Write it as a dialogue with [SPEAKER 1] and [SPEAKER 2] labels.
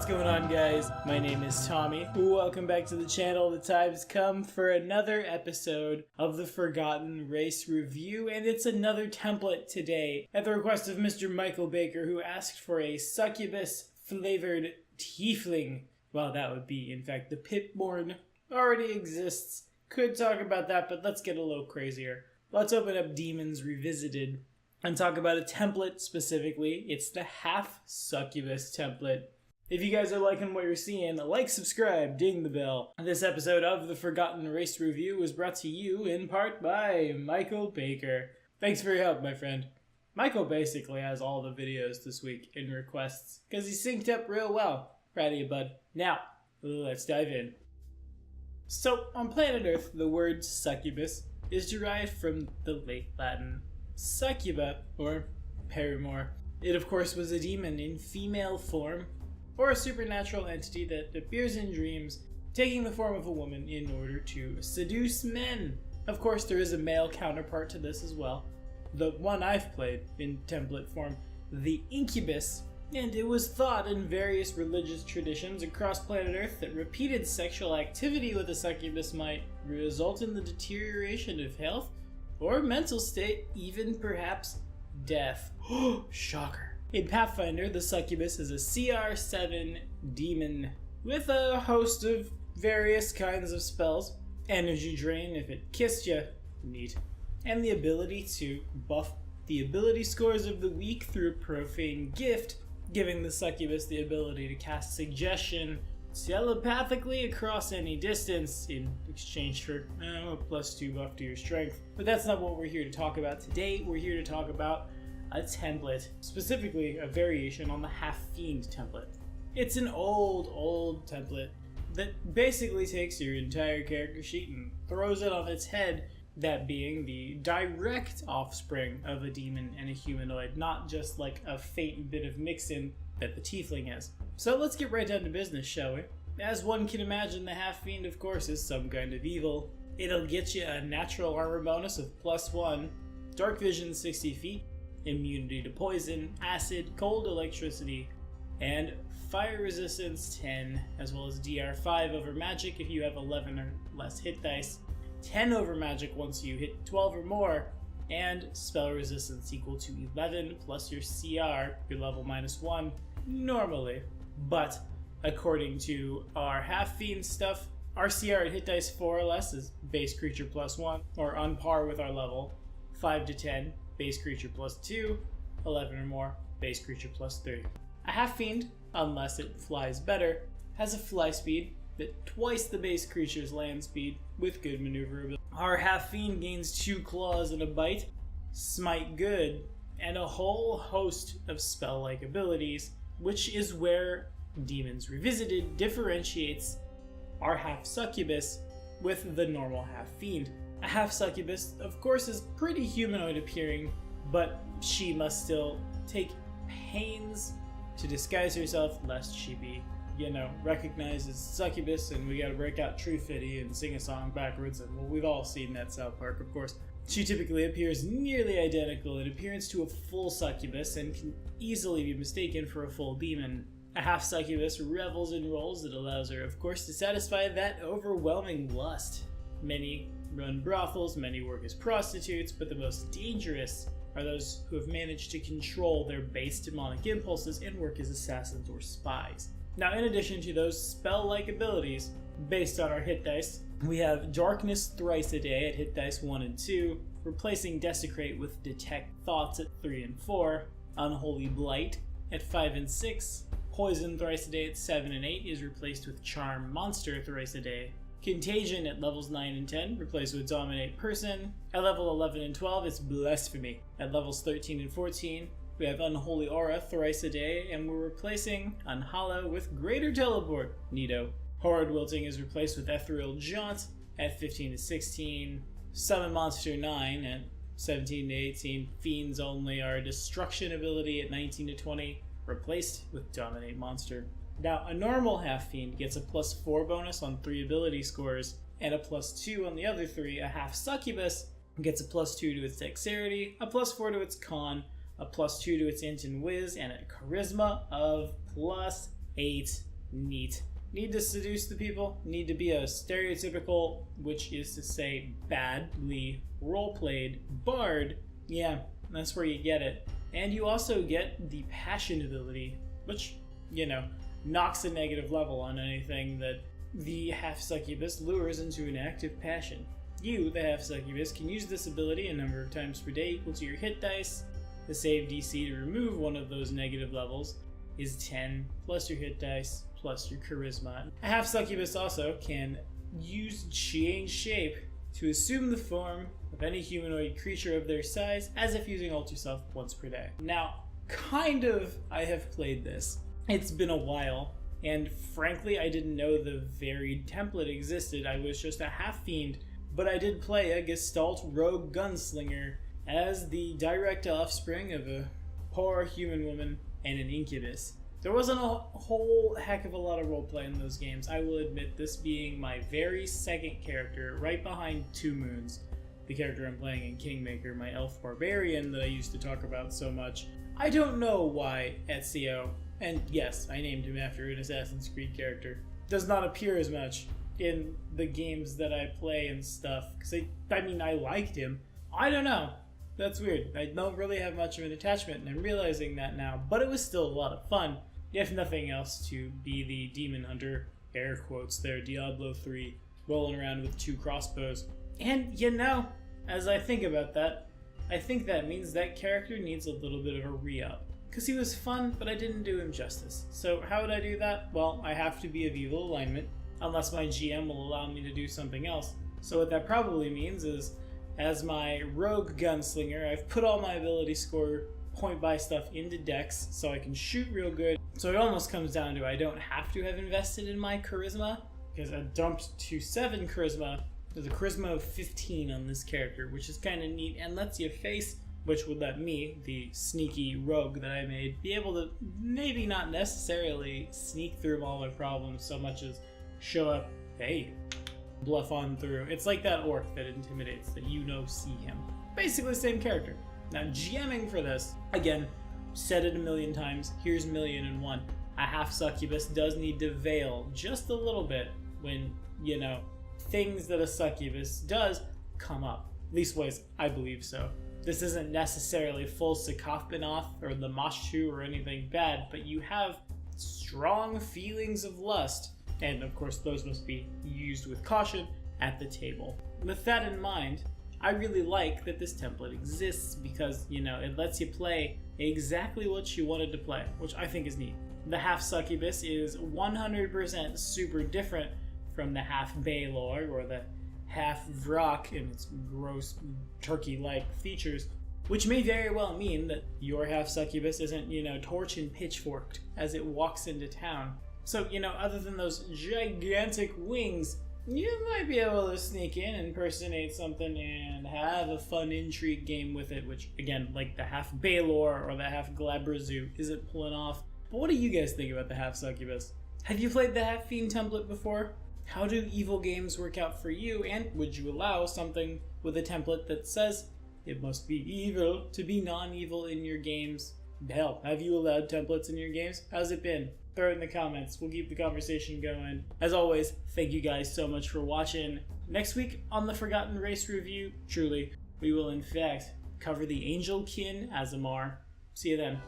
[SPEAKER 1] going on, guys? My name is Tommy. Welcome back to the channel. The time's come for another episode of the Forgotten Race Review, and it's another template today at the request of Mr. Michael Baker, who asked for a succubus-flavored tiefling. Well, that would be, in fact, the Pipborn. Already exists. Could talk about that, but let's get a little crazier. Let's open up Demons Revisited and talk about a template specifically. It's the Half-Succubus template. If you guys are liking what you're seeing, like, subscribe, ding the bell. This episode of the Forgotten Race Review was brought to you in part by Michael Baker. Thanks for your help, my friend. Michael basically has all the videos this week in requests, because he synced up real well. Proud of you, bud. Now, let's dive in. So, on planet Earth, the word succubus is derived from the late Latin succuba, or paramour. It, of course, was a demon in female form, or a supernatural entity that appears in dreams, taking the form of a woman in order to seduce men. Of course, there is a male counterpart to this as well. The one I've played in template form, the incubus, and it was thought in various religious traditions across planet Earth that repeated sexual activity with a succubus might result in the deterioration of health or mental state, even perhaps death. Shocker. In Pathfinder, the succubus is a CR7 demon with a host of various kinds of spells. Energy drain if it kissed you, neat. And the ability to buff the ability scores of the weak through a profane gift, giving the succubus the ability to cast suggestion telepathically across any distance in exchange for a +2 buff to your strength. But that's not what we're here to talk about today. We're here to talk about a template, specifically a variation on the Half-Fiend template. It's an old template that basically takes your entire character sheet and throws it on its head, that being the direct offspring of a demon and a humanoid, not just like a faint bit of mix-in that the tiefling is. So let's get right down to business, shall we? As one can imagine, the Half-Fiend, of course, is some kind of evil. It'll get you a natural armor bonus of +1, dark vision 60 feet, immunity to poison, acid, cold electricity, and fire resistance 10, as well as DR5 over magic if you have 11 or less hit dice, 10 over magic once you hit 12 or more, and spell resistance equal to 11 plus your CR, your level -1, normally. But according to our Half-Fiend stuff, our CR at hit dice 4 or less is base creature +1, or on par with our level, 5 to 10, base creature +2, 11 or more, base creature +3. A Half-Fiend, unless it flies better, has a fly speed that twice the base creature's land speed with good maneuverability. Our Half-Fiend gains 2 claws and a bite, smite good, and a whole host of spell-like abilities, which is where Demons Revisited differentiates our Half-Succubus with the normal Half-Fiend. A Half-Succubus, of course, is pretty humanoid appearing, but she must still take pains to disguise herself lest she be, recognized as succubus, and we gotta break out True Fitty and sing a song backwards, and well, we've all seen that South Park, of course. She typically appears nearly identical in appearance to a full succubus and can easily be mistaken for a full demon. A Half-Succubus revels in roles that allows her, of course, to satisfy that overwhelming lust. Many run brothels, many work as prostitutes, but the most dangerous are those who have managed to control their base demonic impulses and work as assassins or spies. Now, in addition to those spell-like abilities, based on our hit dice, we have Darkness thrice a day at hit dice 1 and 2, replacing Desecrate with Detect Thoughts at 3 and 4, Unholy Blight at 5 and 6, Poison thrice a day at 7 and 8 is replaced with Charm Monster thrice a day, Contagion at levels 9 and 10, replaced with Dominate Person. At level 11 and 12, it's Blasphemy. At levels 13 and 14, we have Unholy Aura thrice a day, and we're replacing Unhollow with Greater Teleport. Neato. Horrid Wilting is replaced with Ethereal Jaunt at 15 to 16. Summon Monster 9 at 17 to 18. Fiends Only, our Destruction ability at 19 to 20, replaced with Dominate Monster. Now, a normal Half-Fiend gets a +4 bonus on 3 ability scores, and a +2 on the other 3. A Half-Succubus gets a +2 to its Dexterity, a +4 to its Con, a +2 to its Int and Wiz, and a Charisma of +8. Neat. Need to seduce the people, need to be a stereotypical, which is to say badly role-played, bard. Yeah, that's where you get it. And you also get the passion ability, which, you know, knocks a negative level on anything that the Half-Succubus lures into an active passion. You, the Half-Succubus, can use this ability a number of times per day equal to your hit dice. The save DC to remove one of those negative levels is 10, plus your hit dice, plus your charisma. A Half-Succubus also can use change shape to assume the form of any humanoid creature of their size, as if using Alter Self once per day. Now, I have played this. It's been a while, and frankly, I didn't know the varied template existed. I was just a half-fiend, but I did play a Gestalt rogue gunslinger as the direct offspring of a poor human woman and an incubus. There wasn't a whole heck of a lot of roleplay in those games, I will admit, this being my very second character, right behind Two Moons, the character I'm playing in Kingmaker, my elf barbarian that I used to talk about so much. I don't know why Ezio, and yes, I named him after an Assassin's Creed character, does not appear as much in the games that I play and stuff, because I liked him. I don't know. That's weird. I don't really have much of an attachment, and I'm realizing that now, but it was still a lot of fun, if nothing else, to be the demon hunter, air quotes there, Diablo 3, rolling around with 2 crossbows. And, you know, as I think about that, I think that means that character needs a little bit of a re-up. Because he was fun, but I didn't do him justice. So how would I do that? Well, I have to be of evil alignment, unless my GM will allow me to do something else. So what that probably means is, as my rogue gunslinger, I've put all my ability score point-buy stuff into Dex so I can shoot real good. So it almost comes down to I don't have to have invested in my charisma, because I dumped to 7 charisma. There's a charisma of 15 on this character, which is kind of neat and lets you face, which would let me, the sneaky rogue that I made, be able to maybe not necessarily sneak through all my problems so much as show up, hey, bluff on through. It's like that orc that intimidates, that you know see him. Basically the same character. Now GMing for this, again, said it a million times, here's 1,000,001. A Half-Succubus does need to veil just a little bit when, you know, things that a succubus does come up. Leastways, I believe so. This isn't necessarily full Sakafbenoth or the Mashu or anything bad, but you have strong feelings of lust, and of course those must be used with caution at the table. With that in mind, I really like that this template exists because, you know, it lets you play exactly what you wanted to play, which I think is neat. The Half-Succubus is 100% super different from the Half-Baelor or the Half-Vrak in its gross turkey-like features, which may very well mean that your Half-Succubus isn't, you know, torch and pitchforked as it walks into town. So, you know, other than those gigantic wings, you might be able to sneak in, impersonate something, and have a fun intrigue game with it, which, again, like the Half-Baelor or the Half-Glabrazu isn't pulling off. But what do you guys think about the Half-Succubus? Have you played the Half-Fiend template before? How do evil games work out for you, and would you allow something with a template that says it must be evil to be non-evil in your games? Hell, have you allowed templates in your games? How's it been? Throw it in the comments. We'll keep the conversation going. As always, thank you guys so much for watching. Next week on the Forgotten Race review, truly, we will in fact cover the Angel Kin Azamar. See you then.